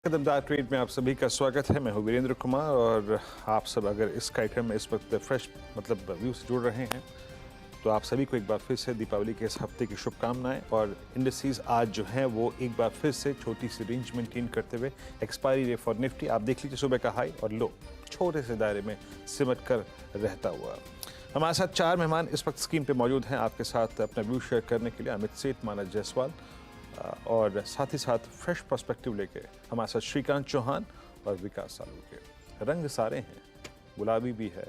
कदमदार trade में आप सभी का स्वागत है। मैं हूं वीरेंद्र कुमार और आप सब अगर इस कार्यक्रम में इस वक्त फ्रेश व्यू से जुड़ रहे हैं तो आप सभी को एक बार फिर से दीपावली के इस हफ्ते की शुभकामनाएं। और इंडिसेस आज जो है वो एक बार फिर से छोटी सी रेंज मेंटेन करते हुए एक्सपायरी डे फॉर निफ्टी आप देख लीजिए सुबह का हाई और लो छोटे से दायरे में सिमट कर रहता हुआ। हमारे साथ चार मेहमान इस वक्त स्क्रीन पे मौजूद हैं आपके साथ अपना व्यू शेयर करने के लिए। अमित सेठ, मानस जायसवाल और साथ ही साथ फ्रेश पर्सपेक्टिव लेके हमारे साथ श्रीकांत चौहान और विकास सालुके। रंग सारे हैं, गुलाबी भी है,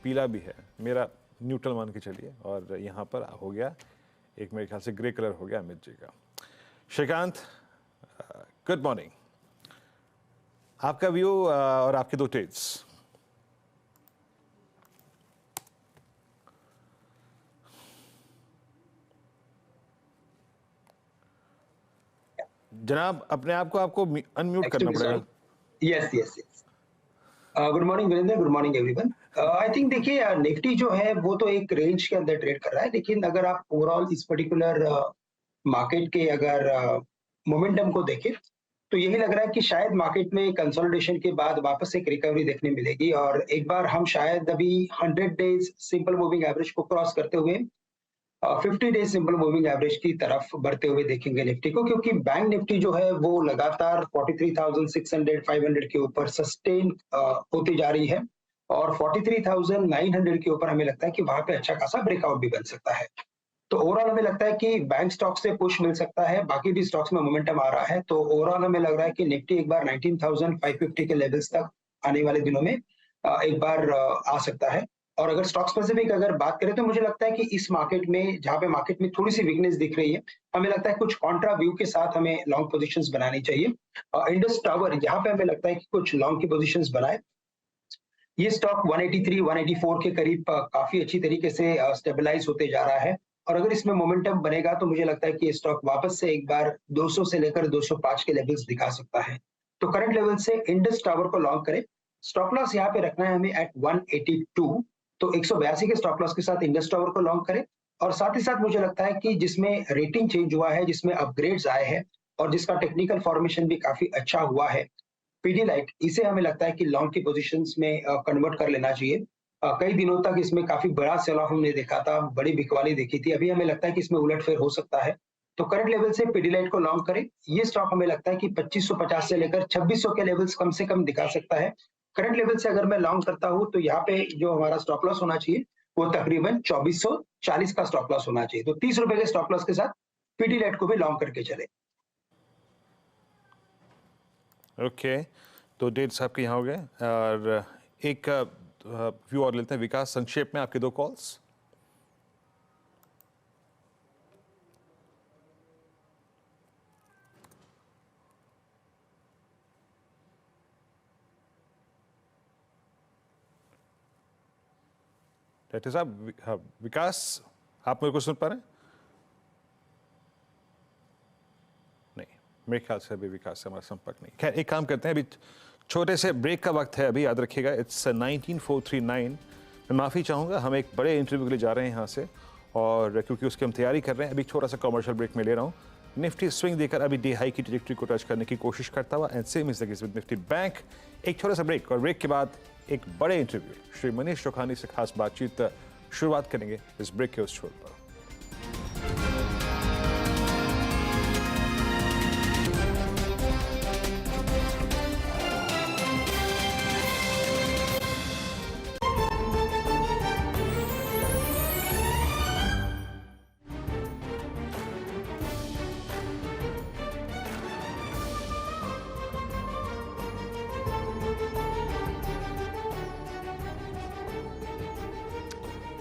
पीला भी है, मेरा न्यूट्रल मान के चलिए। और यहाँ पर हो गया एक मेरे ख्याल से ग्रे कलर हो गया अमित जी का। श्रीकांत, गुड मॉर्निंग, आपका व्यू और आपके दो ट्रेड्स। जनाब अपने आप को आपको अनम्यूट करना पड़ेगा। Yes yes yes. Good morning Virendra, good morning everyone. I think देखिए निफ्टी जो है वो तो एक रेंज के अंदर ट्रेड कर रहा है, लेकिन अगर आप ओवरऑल इस पर्टिकुलर मार्केट के अगर मोमेंटम को देखें तो यही लग रहा है कि शायद मार्केट में कंसोलिडेशन के बाद वापस एक रिकवरी देखने मिलेगी और एक बार हम शायद अभी 100 डेज सिंपल मूविंग एवरेज को क्रॉस करते हुए 50 डेज सिंपल मूविंग एवरेज की तरफ बढ़ते हुए देखेंगे निफ्टी को, क्योंकि बैंक निफ्टी जो है वो लगातार 43,600 500 के ऊपर सस्टेन होती जा रही है और 43,900 के ऊपर हमें लगता है कि वहां पे अच्छा खासा ब्रेकआउट भी बन सकता है। तो ओवरऑल हमें लगता है कि बैंक स्टॉक से पुश मिल सकता है, बाकी भी स्टॉक्स में मोमेंटम आ रहा है। तो ओवरऑल हमें लग रहा है कि निफ्टी एक बार 19,550 के लेवल्स तक आने वाले दिनों में एक बार आ सकता है। और अगर स्टॉक स्पेसिफिक अगर बात करें तो मुझे लगता है कि इस मार्केट में जहां पे मार्केट में थोड़ी सी वीकनेस दिख रही है, हमें लगता है कुछ कॉन्ट्रा व्यू के साथ हमें लॉन्ग पोजीशंस बनानी चाहिए। इंडस टावर यहाँ पे हमें लगता है कि कुछ लॉन्ग की पोजीशंस बनाए। ये स्टॉक 183 184 के करीब काफी अच्छी तरीके से स्टेबलाइज होते जा रहा है और अगर इसमें मोमेंटम बनेगा तो मुझे लगता है कि ये स्टॉक वापस से एक बार 200 से लेकर 205 के लेवल्स दिखा सकता है। तो करंट लेवल से इंडस टावर को लॉन्ग करें। स्टॉप लॉस यहाँ पे रखना है हमें एट 182, तो 182 के स्टॉप लॉस के साथ इंडस टावर को लॉन्ग करें। और साथ ही साथ मुझे लगता है कि जिसमें रेटिंग चेंज हुआ है, जिसमें अपग्रेड्स आए हैं और जिसका टेक्निकल फॉर्मेशन भी काफी अच्छा हुआ है, पीडीलाइट, इसे हमें लगता है कि लॉन्ग की पोजीशंस में कन्वर्ट कर लेना चाहिए। कई दिनों तक इसमें काफी बड़ा सेल ऑफ हमने देखा था, बड़ी बिकवाली देखी थी, अभी हमें लगता है कि इसमें उलटफेर हो सकता है। तो करंट लेवल से पीडीलाइट को लॉन्ग करें। ये स्टॉक हमें लगता है कि 2550 से लेकर 2600 के लेवल्स कम से कम दिखा सकता है। करंट लेवल से अगर मैं लॉन्ग करता हूं तो यहाँ पे जो हमारा स्टॉप लॉस होना चाहिए वो तकरीबन 2440 का स्टॉप लॉस होना चाहिए। तो 30 रुपए के स्टॉप लॉस के साथ पीडीलाइट को भी लॉन्ग करके चले। ओके, तो डेट्स आपके यहाँ हो गए और एक व्यू और लेते हैं। विकास, संक्षेप में आपके दो कॉल्स। डॉक्टर साहब, विकास आप मेरे को सुन पा रहे हैं? नहीं, मेरे ख्याल से अभी विकास से हमारा संपर्क नहीं। खैर एक काम करते हैं, अभी छोटे से ब्रेक का वक्त है, अभी याद रखिएगा इट्स 19439। मैं माफ़ी चाहूँगा, हम एक बड़े इंटरव्यू के लिए जा रहे हैं यहाँ से और क्योंकि उसकी हम तैयारी कर रहे हैं, अभी छोटा सा कमर्शियल ब्रेक में ले रहा हूँ। निफ्टी स्विंग देकर अभी डे हाई की ट्रैजेक्टरी को टच करने की कोशिश करता हुआ and same is the case with Nifty bank. एक छोटा सा ब्रेक और ब्रेक के बाद एक बड़े इंटरव्यू श्री मनीष चौखानी से खास बातचीत शुरुआत करेंगे इस ब्रेक के उस छोर पर।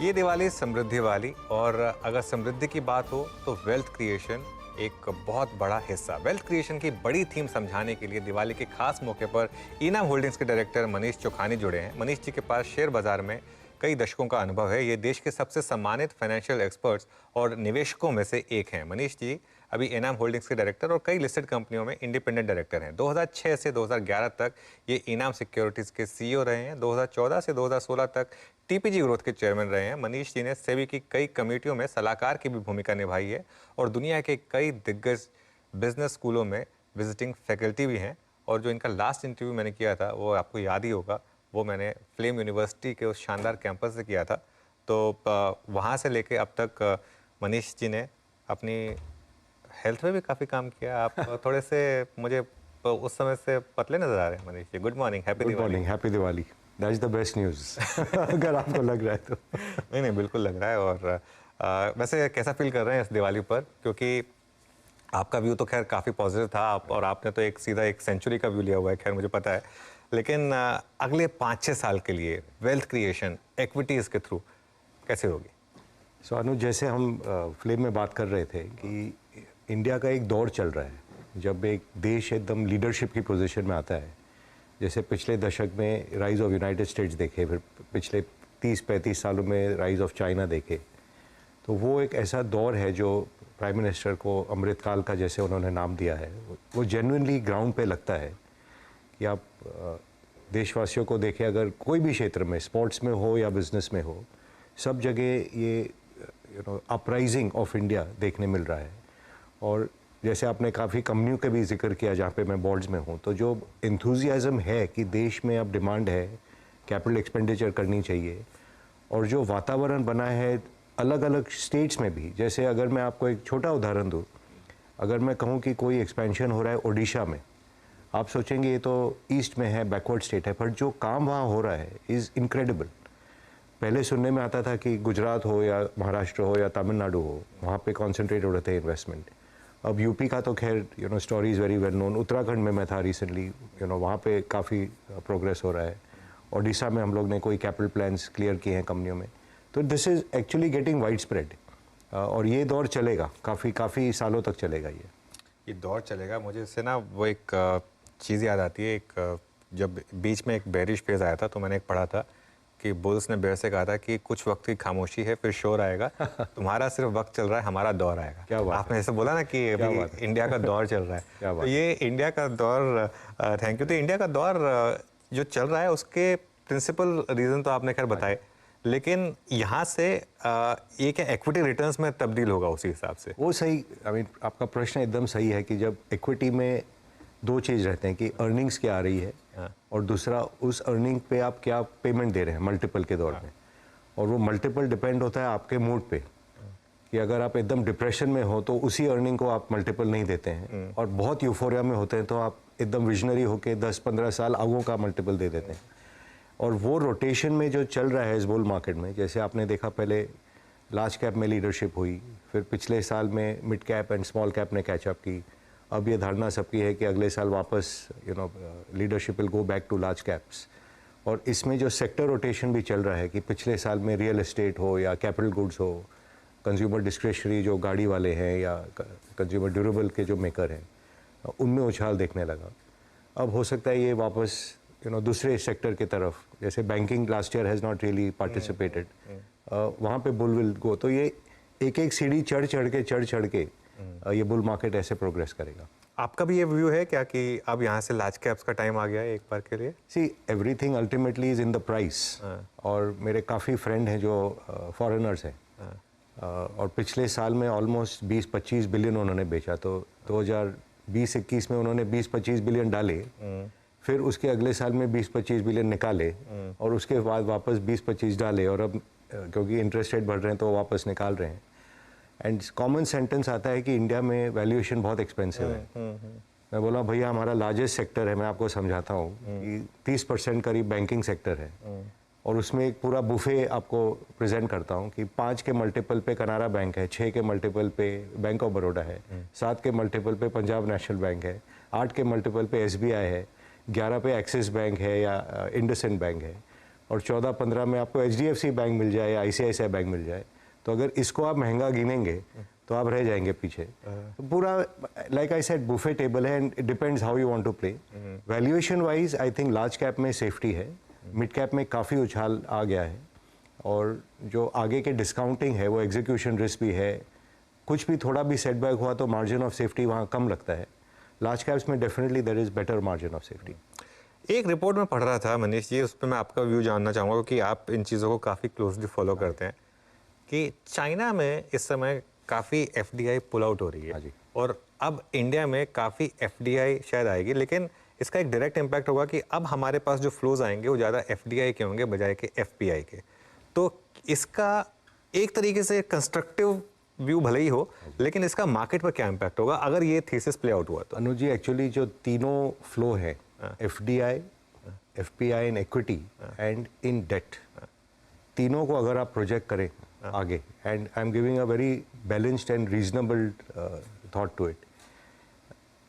ये दिवाली समृद्धि वाली, और अगर समृद्धि की बात हो तो वेल्थ क्रिएशन एक बहुत बड़ा हिस्सा। वेल्थ क्रिएशन की बड़ी थीम समझाने के लिए दिवाली के खास मौके पर इनाम होल्डिंग्स के डायरेक्टर मनीष चौखानी जुड़े हैं। मनीष जी के पास शेयर बाजार में कई दशकों का अनुभव है। ये देश के सबसे सम्मानित फाइनेंशियल एक्सपर्ट्स और निवेशकों में से एक हैं। मनीष जी अभी इनाम होल्डिंग्स के डायरेक्टर और कई लिस्टेड कंपनियों में इंडिपेंडेंट डायरेक्टर हैं। 2006 से 2011 तक ये इनाम सिक्योरिटीज़ के सीईओ रहे हैं। 2014 से 2016 तक टीपीजी ग्रोथ के चेयरमैन रहे हैं। मनीष जी ने सेबी की कई कमेटियों में सलाहकार की भी भूमिका निभाई है और दुनिया के कई दिग्गज बिजनेस स्कूलों में विजिटिंग फैकल्टी भी हैं। और जो इनका लास्ट इंटरव्यू मैंने किया था वो आपको याद ही होगा, वो मैंने फ्लेम यूनिवर्सिटी के उस शानदार कैंपस से किया था। तो वहाँ से लेके अब तक मनीष जी ने अपनी हेल्थ में भी काफ़ी काम किया। आप थोड़े से मुझे उस समय से पतले नजर आ रहे हैं Manish ji. Good morning, happy good Diwali. Morning, happy Diwali. That's the best news अगर आपको लग रहा है तो। नहीं नहीं, बिल्कुल लग रहा है। और वैसे कैसा फील कर रहे हैं इस दिवाली पर, क्योंकि आपका व्यू तो खैर काफ़ी पॉजिटिव था आप, और आपने तो एक सीधा एक सेंचुरी का व्यू लिया हुआ है, खैर मुझे पता है। लेकिन अगले 5-6 साल के लिए वेल्थ क्रिएशन इक्विटीज़ के थ्रू कैसे होगी? सो अनुज, जैसे हम फ्लेम में बात कर रहे थे कि इंडिया का एक दौर चल रहा है जब एक देश एकदम लीडरशिप की पोजीशन में आता है। जैसे पिछले दशक में राइज ऑफ यूनाइटेड स्टेट्स देखे, फिर पिछले 30-35 सालों में राइज ऑफ चाइना देखे, तो वो एक ऐसा दौर है जो प्राइम मिनिस्टर को अमृतकाल का जैसे उन्होंने नाम दिया है, वो जेन्युइनली ग्राउंड पे लगता है कि आप देशवासियों को देखें, अगर कोई भी क्षेत्र में, स्पोर्ट्स में हो या बिजनेस में हो, सब जगह ये अपराइजिंग ऑफ इंडिया देखने मिल रहा है। और जैसे आपने काफ़ी कंपनियों के भी जिक्र किया जहाँ पे मैं बोर्ड्स में हूँ, तो जो एंथुजियाज़म है कि देश में अब डिमांड है, कैपिटल एक्सपेंडिचर करनी चाहिए, और जो वातावरण बना है अलग अलग स्टेट्स में भी। जैसे अगर मैं आपको एक छोटा उदाहरण दूँ, अगर मैं कहूँ कि कोई एक्सपेंशन हो रहा है ओडिशा में, आप सोचेंगे ये तो ईस्ट में है, बैकवर्ड स्टेट है, पर जो काम वहाँ हो रहा है इज़ इनक्रेडिबल। पहले सुनने में आता था कि गुजरात हो या महाराष्ट्र हो या तमिलनाडु हो, वहाँ पे कॉन्सेंट्रेट हो रहे थे इन्वेस्टमेंट। अब यूपी का तो खैर story is very well known. Uttarakhand में मैं था रिसेंटली, वहाँ पे काफ़ी प्रोग्रेस हो रहा है। ओडिशा में हम लोग ने कोई कैपिटल प्लान्स क्लियर किए हैं कंपनियों में। तो this is actually getting wide spread, और ये दौर चलेगा, काफ़ी सालों तक चलेगा ये दौर चलेगा। मुझे इससे ना वो एक चीज़ याद आती है, एक जब बीच में एक बेरिश फेज आया था तो मैंने एक पढ़ा था कि बुल्स ने बेयर से कहा था कि कुछ वक्त की खामोशी है, फिर शोर आएगा। तुम्हारा सिर्फ वक्त चल रहा है, हमारा दौर आएगा। क्या बात आपने ऐसे बोला ना कि अभी इंडिया का दौर चल रहा है, तो ये इंडिया का दौर, थैंक यू। तो इंडिया का दौर जो चल रहा है उसके प्रिंसिपल रीज़न तो आपने खैर बताए, लेकिन यहाँ से ये क्या इक्विटी रिटर्न्स में तब्दील होगा उसी हिसाब से? वो सही, आई मीन आपका प्रश्न एकदम सही है कि जब इक्विटी में दो चीज़ रहते हैं कि अर्निंग्स क्या आ रही है, और दूसरा उस अर्निंग पे आप क्या पेमेंट दे रहे हैं मल्टीपल के दौर में। और वो मल्टीपल डिपेंड होता है आपके मूड पे, कि अगर आप एकदम डिप्रेशन में हो तो उसी अर्निंग को आप मल्टीपल नहीं देते हैं, और बहुत यूफोरिया में होते हैं तो आप एकदम विजनरी होकर 10-15 साल आगों का मल्टीपल दे देते हैं। और वो रोटेशन में जो चल रहा है इस बुल मार्केट में, जैसे आपने देखा पहले लार्ज कैप में लीडरशिप हुई, फिर पिछले साल में mid cap and small cap ने कैचअप की। अब ये धारणा सबकी है कि अगले साल वापस leadership will go back to large caps. और इसमें जो सेक्टर रोटेशन भी चल रहा है कि पिछले साल में रियल एस्टेट हो या कैपिटल गुड्स हो, कंज्यूमर डिस्क्रिशनरी जो गाड़ी वाले हैं या कंज्यूमर ड्यूरेबल के जो मेकर हैं, उनमें उछाल देखने लगा। अब हो सकता है ये वापस दूसरे सेक्टर की तरफ, जैसे banking last year has not really participated, वहाँ पे बुल विल गो। तो ये एक सीढ़ी चढ़ के ये बुल मार्केट ऐसे प्रोग्रेस करेगा। आपका भी ये व्यू है क्या कि अब यहाँ से लार्ज कैप्स का टाइम आ गया है एक बार के लिए? See, everything ultimately is in the price. और मेरे काफ़ी फ्रेंड हैं जो फॉरेनर्स हैं, और पिछले साल में ऑलमोस्ट 20-25 बिलियन उन्होंने बेचा। तो 2020-21 में उन्होंने 20-25 बिलियन डाले, फिर उसके अगले साल में 20-25 बिलियन निकाले, और उसके बाद वापस 20-25 डाले, और अब क्योंकि इंटरेस्ट रेट बढ़ रहे हैं तो वापस निकाल रहे हैं। एंड कॉमन सेंटेंस आता है कि इंडिया में वैल्यूएशन बहुत एक्सपेंसिव है। मैं बोला भैया हमारा लार्जेस्ट सेक्टर है, मैं आपको समझाता हूँ कि 30% करीब बैंकिंग सेक्टर है, और उसमें एक पूरा बुफे आपको प्रेजेंट करता हूँ कि 5 के मल्टीपल पे कनारा बैंक है, 6 के मल्टीपल पे बैंक ऑफ बड़ौदा है, 7 के मल्टीपल पे पंजाब नेशनल बैंक है, 8 के मल्टीपल पे SBI है, 11 पे एक्सिस बैंक है या इंडसइंड बैंक है, और 14-15 में आपको HDFC बैंक मिल जाए या ICICI बैंक मिल जाए। तो अगर इसको आप महंगा गिनेंगे तो आप रह जाएंगे पीछे। तो पूरा like I said buffet table है, and it depends how you want to play. Valuation wise I think large cap में सेफ्टी है, मिड कैप में काफ़ी उछाल आ गया है, और जो आगे के डिस्काउंटिंग है वो एग्जीक्यूशन रिस्क भी है। कुछ भी थोड़ा भी सेटबैक हुआ तो मार्जिन ऑफ सेफ्टी वहाँ कम लगता है। लार्ज कैप्स में definitely there is better margin of safety. एक रिपोर्ट में पढ़ रहा था मनीष जी, उस पर मैं आपका व्यू जानना चाहूँगा क्योंकि आप इन चीज़ों को काफ़ी क्लोजली फॉलो करते हैं, कि चाइना में इस समय काफ़ी FDI पुल आउट हो रही है, और अब इंडिया में काफ़ी FDI शायद आएगी, लेकिन इसका एक डायरेक्ट इम्पैक्ट होगा कि अब हमारे पास जो फ्लोज आएंगे वो ज़्यादा FDI के होंगे बजाय के FPI के। तो इसका एक तरीके से कंस्ट्रक्टिव व्यू भले ही हो, लेकिन इसका मार्केट पर क्या इम्पैक्ट होगा अगर ये थीसिस प्ले आउट हुआ तो? अनुज जी, एक्चुअली जो तीनों फ्लो है, FDI, FPI in equity and in debt, तीनों को अगर आप प्रोजेक्ट करें आगे, and I am giving a very balanced and reasonable thought to it.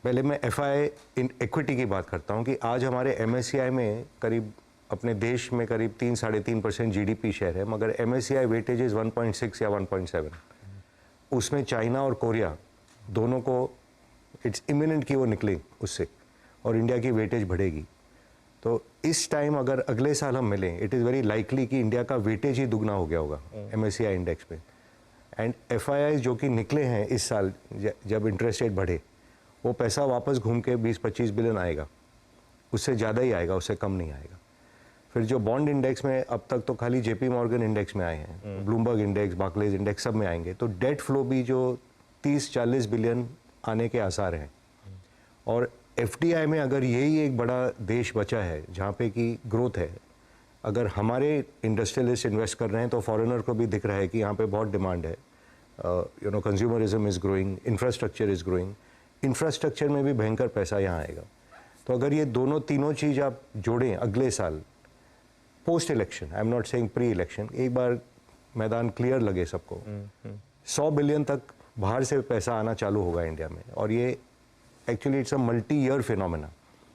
पहले मैं FI इन इक्विटी की बात करता हूं कि आज हमारे MSCI में करीब, अपने देश में करीब 3-3.5% GDP शेयर है, मगर MSCI वेटेज इज 1.6 या 1.7। उसमें चाइना और कोरिया दोनों को इट्स इमिनेंट कि वो निकले उससे, और इंडिया की वेटेज बढ़ेगी। तो इस टाइम अगर अगले साल हम मिलें, इट इज़ वेरी लाइकली कि इंडिया का वेटेज ही दुगना हो गया होगा MSCI इंडेक्स पे। एंड FII जो कि निकले हैं इस साल, जब इंटरेस्ट रेट बढ़े, वो पैसा वापस घूम के 20-25 बिलियन आएगा, उससे ज़्यादा ही आएगा, उससे कम नहीं आएगा। फिर जो बॉन्ड इंडेक्स में अब तक तो खाली JP मॉर्गन इंडेक्स में आए हैं, ब्लूमबर्ग इंडेक्स, बार्कलेज इंडेक्स, सब में आएंगे। तो डेट फ्लो भी जो 30-40 बिलियन आने के आसार हैं। और FDI में अगर यही एक बड़ा देश बचा है जहाँ पे कि ग्रोथ है, अगर हमारे इंडस्ट्रियलिस्ट इन्वेस्ट कर रहे हैं तो फॉरेनर को भी दिख रहा है कि यहाँ पे बहुत डिमांड है, consumerism is growing, infrastructure is growing, infrastructure में भी भयंकर पैसा यहाँ आएगा। तो अगर ये तीनों चीज़ आप जोड़ें अगले साल post election, I am not saying pre election, एक बार मैदान क्लियर लगे सबको, 100 बिलियन तक बाहर से पैसा आना चालू होगा इंडिया में। और ये actually it's a multi year phenomena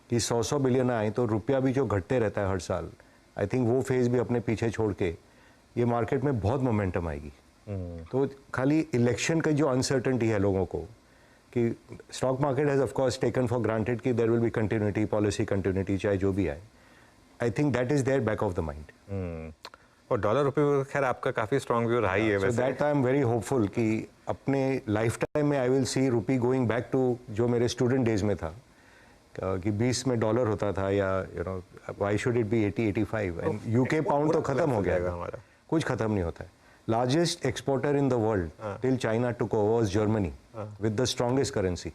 कि 100 बिलियन आए तो रुपया भी जो घटते रहता है हर साल, आई थिंक वो फेज़ भी अपने पीछे छोड़ के ये मार्केट में बहुत मोमेंटम आएगी। तो खाली इलेक्शन का जो अनसर्टेनिटी है लोगों को, कि stock market has of course taken for granted कि there will be continuity, policy continuity, चाहे जो भी आए। I think that is there back of the mind. और डॉलर रुपये खैर आपका काफ़ी स्ट्रॉन्ग व्यू रहा ही है। So that I am very hopeful कि अपने लाइफ टाइम में I will see rupee going back to जो मेरे स्टूडेंट डेज में था, कि 20 में डॉलर होता था, या why should it be 80-85, and UK pound तो खत्म हो गया हमारा, कुछ खत्म नहीं होता है। Largest exporter in the world till China took over was Germany with the strongest currency.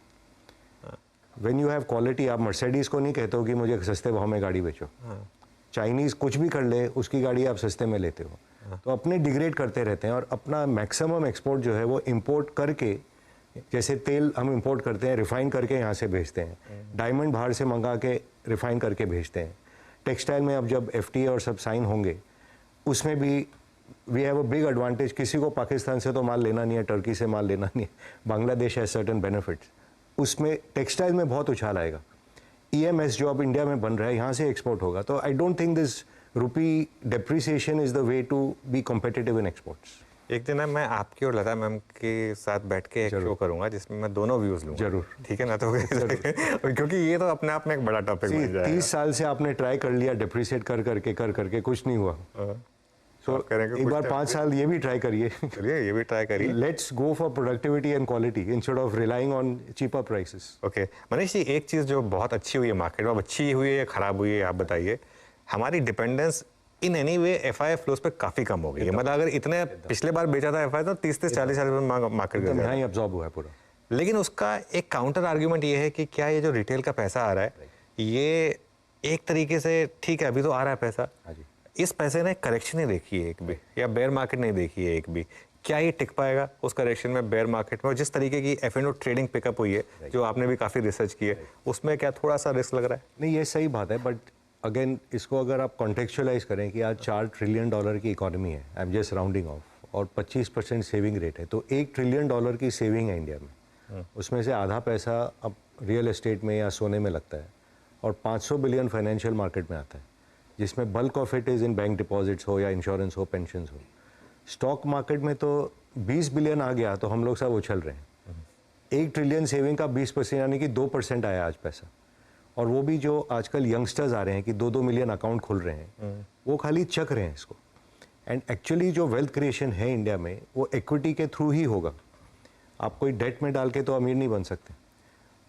When you have quality, आप मर्सिडीज को नहीं कहते हो कि मुझे सस्ते भाव में गाड़ी बेचो, चाइनीज कुछ भी कर ले उसकी गाड़ी आप सस्ते में लेते हो। तो अपने डिग्रेड करते रहते हैं और अपना मैक्सिमम एक्सपोर्ट जो है वो इंपोर्ट करके, जैसे तेल हम इंपोर्ट करते हैं, रिफाइन करके यहाँ से भेजते हैं, डायमंड बाहर से मंगा के रिफाइन करके भेजते हैं। टेक्सटाइल में अब जब FTA और सब साइन होंगे, उसमें भी we have a big advantage. किसी को पाकिस्तान से तो माल लेना नहीं है, टर्की से माल लेना नहीं है, बांग्लादेश है सर्टन बेनिफिट्स, उसमें टेक्सटाइल में बहुत उछाल आएगा। EMS जो अब इंडिया में बन रहा है, यहाँ से एक्सपोर्ट होगा। तो I don't think this rupee depreciation is the way to be competitive in exports. एक दिन मैं आपकी और लता मैम के साथ बैठ के एक शो करूंगा जिसमें मैं दोनों व्यूज लूंगा। जरूर, ठीक है ना? तो क्योंकि ये तो अपने आप में एक बड़ा टॉपिक बन जाएगा। 30 साल से आपने ट्राई कर लिया डेप्रिसिएट कर करके कुछ नहीं हुआ। सो एक बार 5 साल ये भी ट्राई करिए। चलिए ये भी ट्राई करिए। Let's go for productivity and quality instead of relying on cheaper prices. Okay Manish ji, एक चीज़ जो बहुत अच्छी हुई है मार्केट में, अब अच्छी हुई है या खराब हुई है आप बताइए, हमारी dependence in any way FI flows पे काफ़ी कम हो गई है। मतलब अगर इतने पिछले बार बेचा था FI तो 30-40 रुपये मार्केट में यहाँ ही अब्जॉर्ब हुआ है पूरा। लेकिन उसका एक काउंटर आर्ग्यूमेंट ये है कि क्या ये जो रिटेल का पैसा आ रहा है, ये एक तरीके से ठीक है, अभी तो आ रहा है पैसा, इस पैसे ने करेक्शन नहीं देखी है एक भी, या बेयर मार्केट नहीं देखी है एक भी, क्या ये टिक पाएगा उस करेक्शन में, बेयर मार्केट में? और जिस तरीके की F&O ट्रेडिंग पिकअप हुई है, जो आपने भी काफ़ी रिसर्च की है, उसमें क्या थोड़ा सा रिस्क लग रहा है? नहीं, ये सही बात है, बट अगेन इसको अगर आप कॉन्टेक्चुअलाइज करें कि आज $4 ट्रिलियन की इकोनॉमी है, I am just rounding off, और 25% सेविंग रेट है, तो $1 ट्रिलियन की सेविंग है इंडिया में। उसमें से आधा पैसा अब रियल एस्टेट में या सोने में लगता है, और 500 बिलियन फाइनेंशियल मार्केट में आता है, जिसमें bulk of it is in bank deposits हो या इंश्योरेंस हो, पेंशन हो। स्टॉक मार्केट में तो 20 बिलियन आ गया तो हम लोग सब उछल रहे हैं। 1 ट्रिलियन सेविंग का 20% यानी कि 2% आया आज पैसा, और वो भी जो आजकल यंगस्टर्स आ रहे हैं कि 2-2 मिलियन अकाउंट खोल रहे हैं, वो खाली चक रहे हैं इसको। एंड एक्चुअली जो वेल्थ क्रिएशन है इंडिया में, वो इक्विटी के थ्रू ही होगा। आप कोई डेट में डाल के तो अमीर नहीं बन सकते,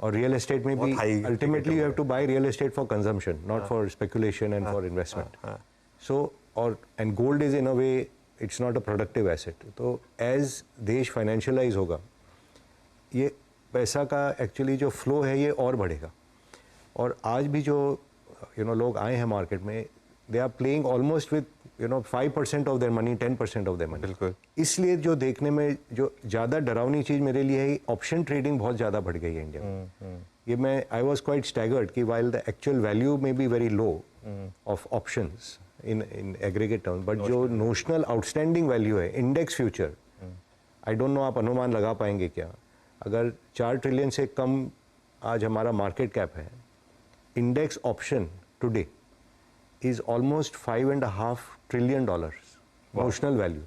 और रियल एस्टेट में भी ultimately you have to buy real estate for consumption, not for speculation and for investment. So और and gold is in a way it's not a productive asset. तो एज देश फाइनेंशियलाइज होगा, ये पैसा का actually जो फ्लो है ये और बढ़ेगा। और आज भी जो लोग आए हैं मार्केट में, they are playing almost with 5% of their money, 10% of their money. बिल्कुल। इसलिए जो देखने में जो ज़्यादा डरावनी चीज़ मेरे लिए है, ऑप्शन ट्रेडिंग बहुत ज़्यादा बढ़ गई है इंडिया में। ये मैं आई वॉज क्वाइट स्टैगर्ड कि वाइल द एक्चुअल वैल्यू में be very low of options in aggregate term, but जो नोशनल आउटस्टैंडिंग वैल्यू है index future, I don't know आप अनुमान लगा पाएंगे क्या, अगर 4 ट्रिलियन से कम आज हमारा मार्केट कैप है, index option today is almost $5.5 trillion notional value.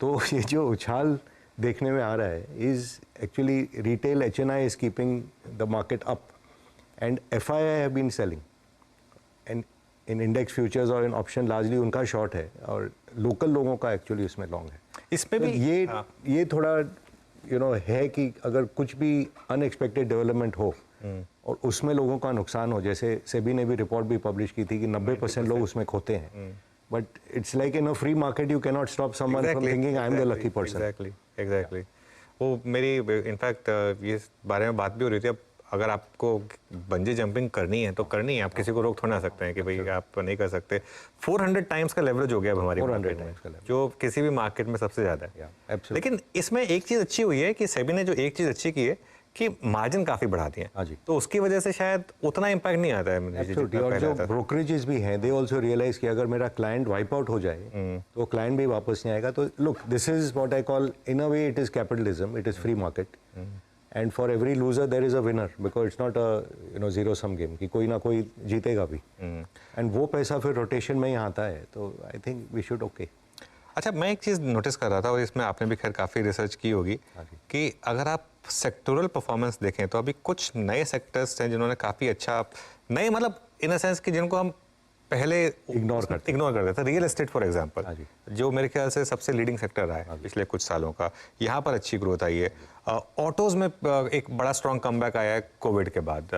तो ये जो उछाल देखने में आ रहा है is actually retail HNI is keeping the market up and FII have been selling and in index futures और इन ऑप्शन लार्जली उनका शॉर्ट है और लोकल लोगों का एक्चुअली उसमें लॉन्ग है। इसमें तो भी ये थोड़ा है कि अगर कुछ भी अनएक्सपेक्टेड डेवलपमेंट हो और उसमें लोगों का नुकसान हो, जैसे सेबी ने भी रिपोर्ट भी पब्लिश की थी कि 90% लोग उसमें खोते हैं, but it's like in a free market you can not stop someone from thinking I am the lucky person. Exactly वो मेरी इनफैक्ट ये बारे में बात भी हो रही थी। अब अगर आपको बंजी जंपिंग करनी है तो करनी है, आप किसी को रोक थोड़ा ना सकते हैं कि भाई आप नहीं कर सकते। 400 टाइम्स का लेवरेज हो गया अब हमारी मार्केट में, जो किसी भी मार्केट में सबसे ज्यादा है। लेकिन इसमें एक चीज अच्छी हुई है कि सेबी ने जो एक चीज अच्छी की है कि मार्जिन काफी बढ़ा दिए हैं, तो उसकी वजह से शायद उतना इम्पैक्ट नहीं आता है। और जो ब्रोकरेजेस भी हैं दे आल्सो रियलाइज कि अगर मेरा क्लाइंट वाइप आउट हो जाए तो क्लाइंट भी वापस नहीं आएगा। तो look, this is what I call in a way it is capitalism, it is free market and for every loser there is a winner because it's not a zero sum game कि कोई ना कोई जीतेगा भी and वो पैसा फिर rotation में ही आता है। तो I think we should okay. अच्छा, मैं एक चीज़ नोटिस कर रहा था और इसमें आपने भी खैर काफ़ी रिसर्च की होगी कि अगर आप सेक्टोरल परफॉर्मेंस देखें तो अभी कुछ नए सेक्टर्स हैं जिन्होंने काफ़ी अच्छा, नए मतलब इन अ सेंस कि जिनको हम पहले इग्नोर करते थे। रियल एस्टेट फॉर एग्जांपल, जो मेरे ख्याल से सबसे लीडिंग सेक्टर रहा है पिछले कुछ सालों का, यहाँ पर अच्छी ग्रोथ आई है। ऑटोज़ में एक बड़ा स्ट्रॉन्ग कमबैक आया है कोविड के बाद।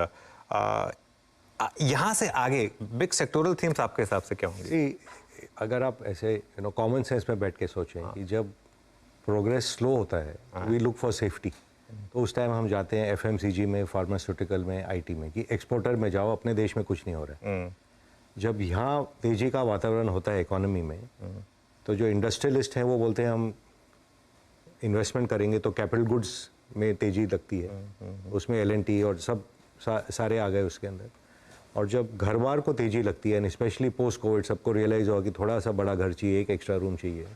यहाँ से आगे बिग सेक्टोरल थीम्स आपके हिसाब से क्या होंगे? अगर आप ऐसे कॉमन सेंस में बैठ के सोचें कि जब प्रोग्रेस स्लो होता है वी लुक फॉर सेफ्टी, तो उस टाइम हम जाते हैं FMCG में, फार्मास्यूटिकल में, IT में कि एक्सपोर्टर में जाओ, अपने देश में कुछ नहीं हो रहा है। जब यहाँ तेजी का वातावरण होता है इकोनॉमी में, तो जो इंडस्ट्रियलिस्ट हैं वो बोलते हैं हम इन्वेस्टमेंट करेंगे, तो कैपिटल गुड्स में तेजी लगती है, उसमें L&T और सब सारे आ गए उसके अंदर। और जब घर बार को तेजी लगती है, स्पेशली पोस्ट कोविड सबको रियलाइज़ हुआ कि थोड़ा सा बड़ा घर चाहिए, एक एक्स्ट्रा रूम चाहिए,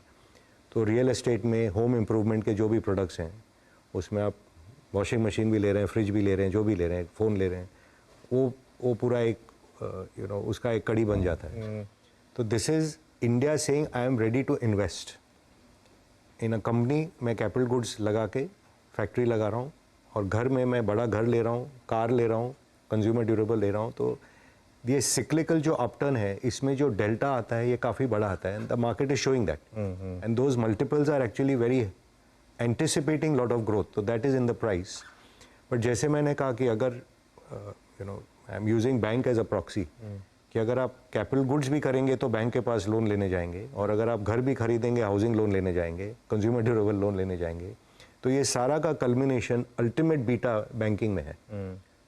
तो रियल एस्टेट में होम इम्प्रूवमेंट के जो भी प्रोडक्ट्स हैं उसमें आप वॉशिंग मशीन भी ले रहे हैं, फ्रिज भी ले रहे हैं, जो भी ले रहे हैं, फ़ोन ले रहे हैं, वो पूरा एक उसका एक कड़ी बन जाता है। तो this is India saying I am ready to invest in a company. मैं कैपिटल गुड्स लगा के फैक्ट्री लगा रहा हूँ और घर में मैं बड़ा घर ले रहा हूँ, कार ले रहा हूँ, कंज्यूमर ड्यूरेबल ले रहा हूँ। तो ये सिक्लिकल जो अपटर्न है इसमें जो डेल्टा आता है ये काफ़ी बड़ा आता है। The market is showing that and those multiples are actually very anticipating lot of growth, तो that is in the price. But जैसे मैंने कहा कि अगर I am using bank as a proxy कि अगर आप कैपिटल गुड्स भी करेंगे तो बैंक के पास लोन लेने जाएंगे, और अगर आप घर भी खरीदेंगे हाउसिंग लोन लेने जाएंगे, कंज्यूमर ड्यूरेबल लोन लेने जाएंगे, तो ये सारा का कल्मिनेशन अल्टीमेट बीटा बैंकिंग में है।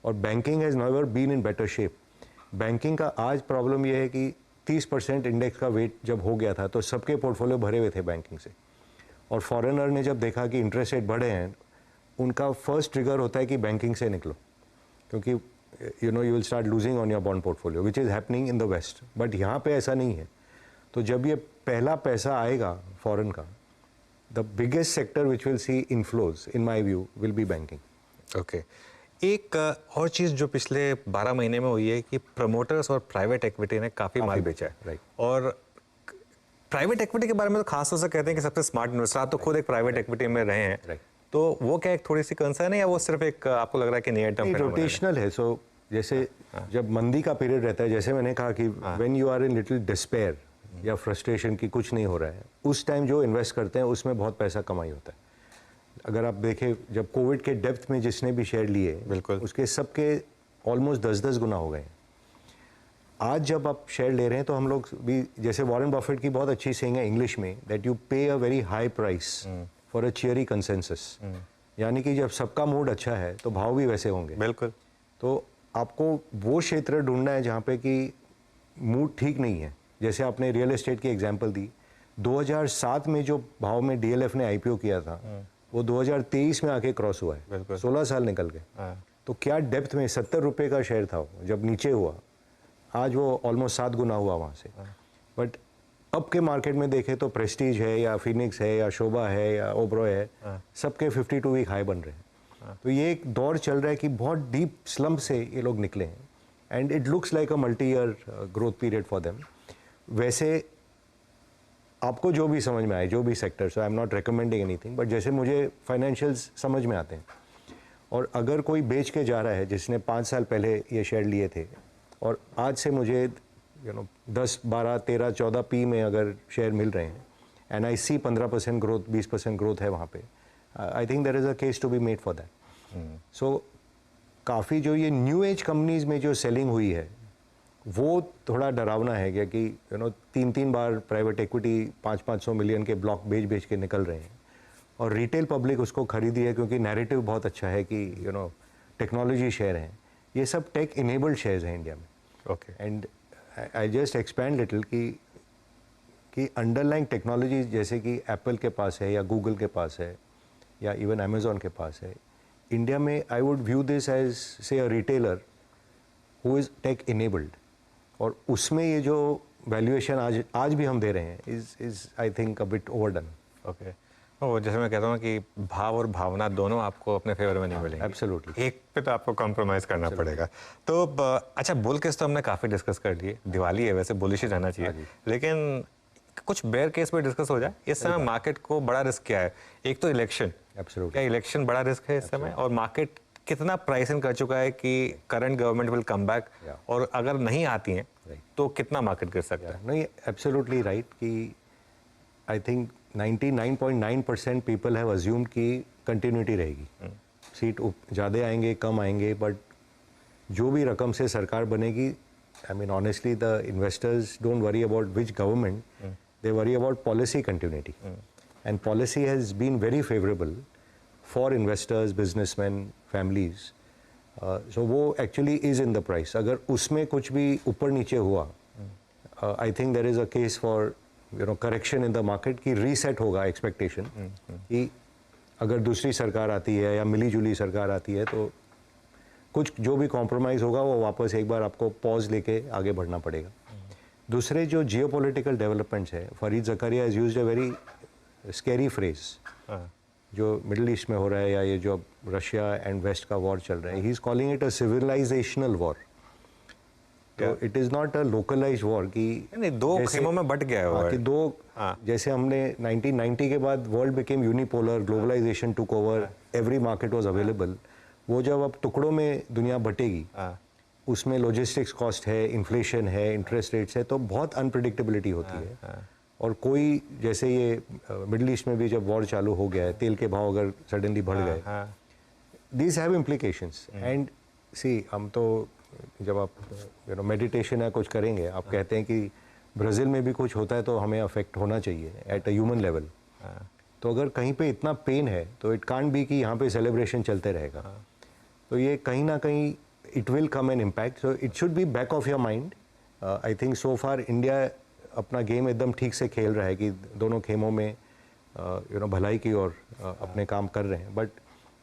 और banking has never been in better shape. Banking का आज प्रॉब्लम यह है कि 30% इंडेक्स का वेट जब हो गया था तो सबके पोर्टफोलियो भरे हुए थे बैंकिंग से, और फॉरेनर ने जब देखा कि इंटरेस्ट रेट बढ़े हैं, उनका फर्स्ट ट्रिगर होता है कि बैंकिंग से निकलो, क्योंकि you will start losing on your bond portfolio which is happening in the west. But यहाँ पे ऐसा नहीं है। तो जब ये पहला पैसा आएगा फॉरेन का, the biggest sector which will see inflows in my view will be banking. Okay, एक और चीज़ जो पिछले 12 महीने में हुई है कि प्रमोटर्स और प्राइवेट इक्विटी ने काफ़ी माल बेचा है। राइट। और प्राइवेट इक्विटी के बारे में तो खास तौर से कहते हैं कि सबसे स्मार्ट इन्वेस्टर, आप तो खुद एक प्राइवेट इक्विटी में रहे हैं। राइट। तो वो क्या एक थोड़ी सी कंसर्न है या वो सिर्फ एक आपको लग रहा है कि नियर टर्म रोटेशनल है? सो जैसे जब मंदी का पीरियड रहता है, जैसे मैंने कहा कि when you are in little despair या फ्रस्ट्रेशन की कुछ नहीं हो रहा है, उस टाइम जो इन्वेस्ट करते हैं उसमें बहुत पैसा कमाई होता है। अगर आप देखें जब कोविड के डेप्थ में जिसने भी शेयर लिए, बिल्कुल, उसके सबके ऑलमोस्ट 10-10 गुना हो गए। आज जब आप शेयर ले रहे हैं तो हम लोग भी, जैसे वॉरेन बफेट की बहुत अच्छी सेइंग है इंग्लिश में, दैट यू पे a very high price for a चियरी consensus, यानी कि जब सबका मूड अच्छा है तो भाव भी वैसे होंगे। बिल्कुल। तो आपको वो क्षेत्र ढूंढना है जहाँ पे कि मूड ठीक नहीं है। जैसे आपने रियल एस्टेट की एग्जांपल दी, 2007 में जो भाव में डीएलएफ ने आईपीओ किया था वो 2023 में आके क्रॉस हुआ है, 16 साल निकल गए। तो क्या डेप्थ में 70 रुपये का शेयर था वो जब नीचे हुआ, आज वो ऑलमोस्ट 7 गुना हुआ वहाँ से। बट अब के मार्केट में देखें तो प्रेस्टीज है या फिनिक्स है या शोभा है या ओबरॉय है, सबके 52 वीक हाई बन रहे हैं। तो ये एक दौर चल रहा है कि बहुत डीप स्लम्प से ये लोग निकले हैं and it looks like a multi year growth period for them. वैसे आपको जो भी समझ में आए, जो भी sector, so I am not recommending anything, but जैसे मुझे फाइनेंशियल्स समझ में आते हैं, और अगर कोई बेच के जा रहा है जिसने 5 साल पहले ये शेयर लिए थे और आज से मुझे 10, 12, 13, 14 पी में अगर शेयर मिल रहे हैं and I see 15% growth, 20% growth है वहाँ पे, I think there is a case to be made for that. So काफ़ी जो ये न्यू एज कंपनीज में जो सेलिंग हुई है वो थोड़ा डरावना है क्या कि 3-3 बार प्राइवेट इक्विटी 500-500 मिलियन के ब्लॉक बेच के निकल रहे हैं और रिटेल पब्लिक उसको खरीदी है क्योंकि नैरेटिव बहुत अच्छा है कि टेक्नोलॉजी शेयर हैं। ये सब टेक इनेबल्ड शेयर्स हैं इंडिया में। Okay, and I just expand little कि अंडरलाइंग टेक्नोलॉजी जैसे कि एप्पल के पास है या गूगल के पास है या इवन अमेजोन के पास है, इंडिया में I would view this as से a retailer who is tech enabled, और उसमें ये जो वैल्यूएशन आज भी हम दे रहे हैं is I think a bit overdone. Okay, वो जैसे मैं कहता हूँ कि भाव और भावना दोनों आपको अपने फेवर में नहीं मिलेंगे। एब्सोल्युटली, एक पे तो आपको कॉम्प्रोमाइज़ करना पड़ेगा। तो अच्छा, बुल केस तो हमने काफ़ी डिस्कस कर लिए, दिवाली है वैसे बुलिश ही रहना चाहिए, लेकिन कुछ बेयर केस पे डिस्कस हो जाए। इस समय मार्केट को बड़ा रिस्क क्या है? एक तो इलेक्शन, क्या इलेक्शन बड़ा रिस्क है इस समय, और मार्केट कितना प्राइस इन कर चुका है कि current government will come back, और अगर नहीं आती हैं तो कितना मार्केट गिर सकता है? नहीं, एब्सोल्युटली राइट कि I think 99.9% people have assumed कि कंटिन्यूटी रहेगी, सीट ज़्यादा आएंगे कम आएंगे, बट जो भी रकम से सरकार बनेगी, I mean honestly the investors don't worry about which government, they worry about policy continuity, and policy has been very favourable for investors, businessman, families. So वो actually is in the price. अगर उसमें कुछ भी ऊपर नीचे हुआ, I think there is a case for correction in the market की reset होगा एक्सपेक्टेशन कि अगर दूसरी सरकार आती है या मिली जुली सरकार आती है तो कुछ जो भी कॉम्प्रोमाइज़ होगा वो वापस एक बार आपको पॉज लेके आगे बढ़ना पड़ेगा। दूसरे जो जियोपॉलिटिकल डेवलपमेंट्स है, Fareed Zakaria has used a very scary phrase, जो मिडिल ईस्ट में हो रहा है या ये जो रशिया एंड वेस्ट का वॉर चल रहा है, he is calling it a civilisational war. तो it is not a localised war कि नहीं, दो खेमों में बट गया है कि दो, जैसे हमने 1990 के बाद world became unipolar, globalization took over, every market was available. वो जब अब टुकड़ों में दुनिया बटेगी, उसमें लॉजिस्टिक्स कॉस्ट है, इन्फ्लेशन है, इंटरेस्ट रेट्स है, तो बहुत अनप्रिडिक्टेबिलिटी होती है। और कोई जैसे ये मिडिल ईस्ट में भी जब वॉर चालू हो गया है, तेल के भाव अगर सडनली बढ़ गए, दीज हैव इम्प्लीकेशंस। एंड सी, हम तो जब आप मेडिटेशन या कुछ करेंगे, आप कहते हैं कि ब्राज़ील में भी कुछ होता है तो हमें अफेक्ट होना चाहिए एट अ ह्यूमन लेवल। तो अगर कहीं पे इतना पेन है तो इट कांट बी कि यहाँ पे सेलिब्रेशन चलते रहेगा। तो ये कहीं ना कहीं it will come an impact, so it should be back of your mind. I think so far India अपना गेम एकदम ठीक से खेल रहा है कि दोनों खेमों में भलाई की ओर अपने काम कर रहे हैं, बट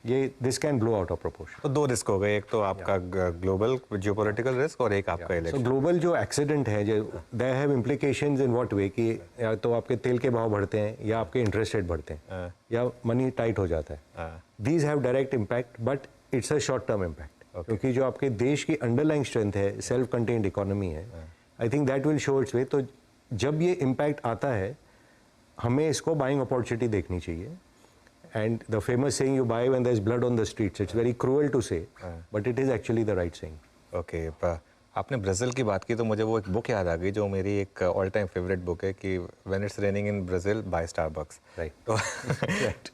ये this can blow out of proportion. तो दो रिस्क हो गए, एक तो आपका ग्लोबल जियोपॉलिटिकल रिस्क और एक आपका इलेक्शन। सो ग्लोबल जो एक्सीडेंट है, जो they have implications in what way कि या तो आपके तेल के भाव बढ़ते हैं या आपके इंटरेस्ट रेट बढ़ते हैं या मनी टाइट हो जाता है। These have direct impact, but it's a short term impact, क्योंकि जो आपके देश की अंडरलाइंग स्ट्रेंथ है, सेल्फ कंटेन्ड इकोनॉमी है, I think that will show its way. तो जब ये इम्पैक्ट आता है, हमें इसको बाइंग अपॉर्चुनिटी देखनी चाहिए। And the famous saying, you buy when there's blood on the streets, it's very cruel to say, but it is actually the right saying. Okay, आपने ब्राज़ील की बात की तो मुझे वो एक बुक याद आ गई जो मेरी एक ऑल टाइम फेवरेट बुक है कि when it's raining in Brazil buy Starbucks. Right. तो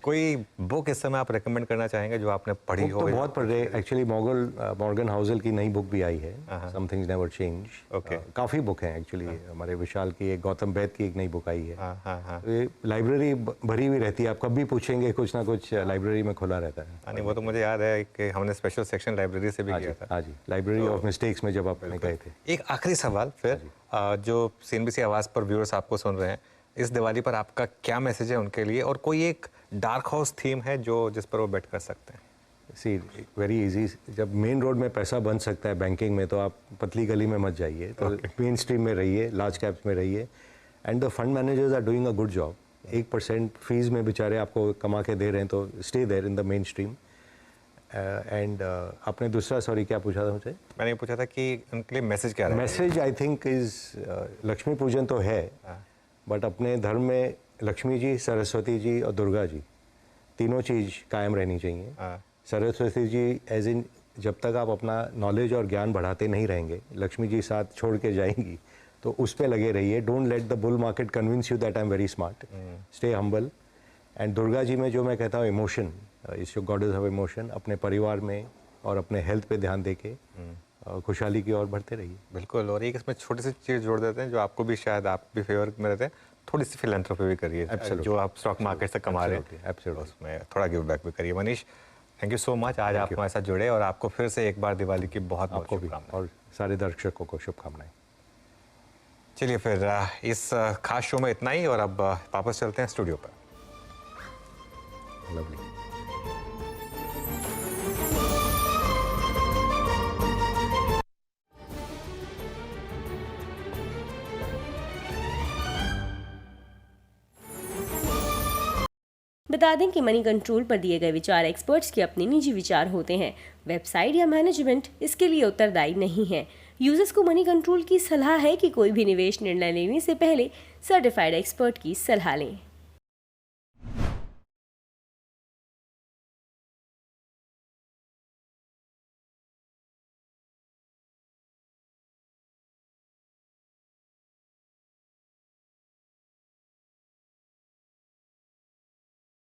कोई बुक इस समय आप रेकमेंड करना चाहेंगे जो आपने पढ़ी बुक हो? तो बहुत पढ़ रहे हैं एक्चुअली। मॉर्गन हाउसल की नई बुक भी आई है, some things never change. Okay. काफ़ी बुक हैं एक्चुअली। हमारे विशाल की एक, गौतम बैद की एक नई बुक आई है। हाँ। ये लाइब्रेरी भरी हुई रहती है, आप कभी पूछेंगे कुछ ना कुछ लाइब्रेरी में खुला रहता है। नहीं वो तो मुझे याद है कि हमने स्पेशल सेक्शन लाइब्रेरी से भी किया था। हाँ जी, लाइब्रेरी ऑफ मिस्टेक्स में जब आप गए थे। एक आखिरी सवाल फिर जो CNBC आवाज़ पर व्यूअर्स आपको सुन रहे हैं, इस दिवाली पर आपका क्या मैसेज है उनके लिए, और कोई एक डार्क हॉर्स थीम है जो जिस पर वो बेट कर सकते हैं? सी वेरी इजी। जब मेन रोड में पैसा बन सकता है बैंकिंग में, तो आप पतली गली में मत जाइए, तो मेन स्ट्रीम में रहिए, लार्ज कैप्स में रहिए। And the fund managers are doing a good job. 1% fees में बेचारे आपको कमा के दे रहे हैं, तो stay there in the mainstream. And आपने दूसरा, सॉरी क्या पूछा था मुझे? मैंने ये पूछा था कि उनके लिए मैसेज क्या रहेगा? Message I think is Lakshmi पूजन तो है, बट अपने धर्म में लक्ष्मी जी, सरस्वती जी और दुर्गा जी तीनों चीज़ कायम रहनी चाहिए। सरस्वती जी एज इन, जब तक आप अपना नॉलेज और ज्ञान बढ़ाते नहीं रहेंगे, लक्ष्मी जी साथ छोड़ के जाएंगी, तो उस पे लगे रहिए। Don't let the bull market convince you that I am very smart. Stay humble. And Durga ji में जो मैं कहता हूँ इमोशन, इस गॉडेस ऑफ इमोशन, अपने परिवार में और अपने हेल्थ पे ध्यान देके खुशहाली की ओर बढ़ते रहिए। बिल्कुल। और एक इसमें छोटी सी चीज़ जोड़ देते हैं जो आपको भी शायद आप भी फेवर में रहते हैं, थोड़ी सी फिलैंथ्रोपी भी करिए। जो आप स्टॉक मार्केट से कमा रहे हैं उसमें थोड़ा गिव बैक भी करिए। Manish, thank you so much, आज आप हमारे साथ जुड़े, और आपको फिर से एक बार दिवाली की बहुत बहुत शुभकामनाएं और सारे दर्शकों को शुभकामनाएं। चलिए फिर इस खास शो में इतना ही, और अब वापस चलते हैं स्टूडियो पर। लवली। बता दें कि मनी कंट्रोल पर दिए गए विचार एक्सपर्ट्स के अपने निजी विचार होते हैं। वेबसाइट या मैनेजमेंट इसके लिए उत्तरदायी नहीं है। यूजर्स को मनी कंट्रोल की सलाह है कि कोई भी निवेश निर्णय लेने से पहले सर्टिफाइड एक्सपर्ट की सलाह लें।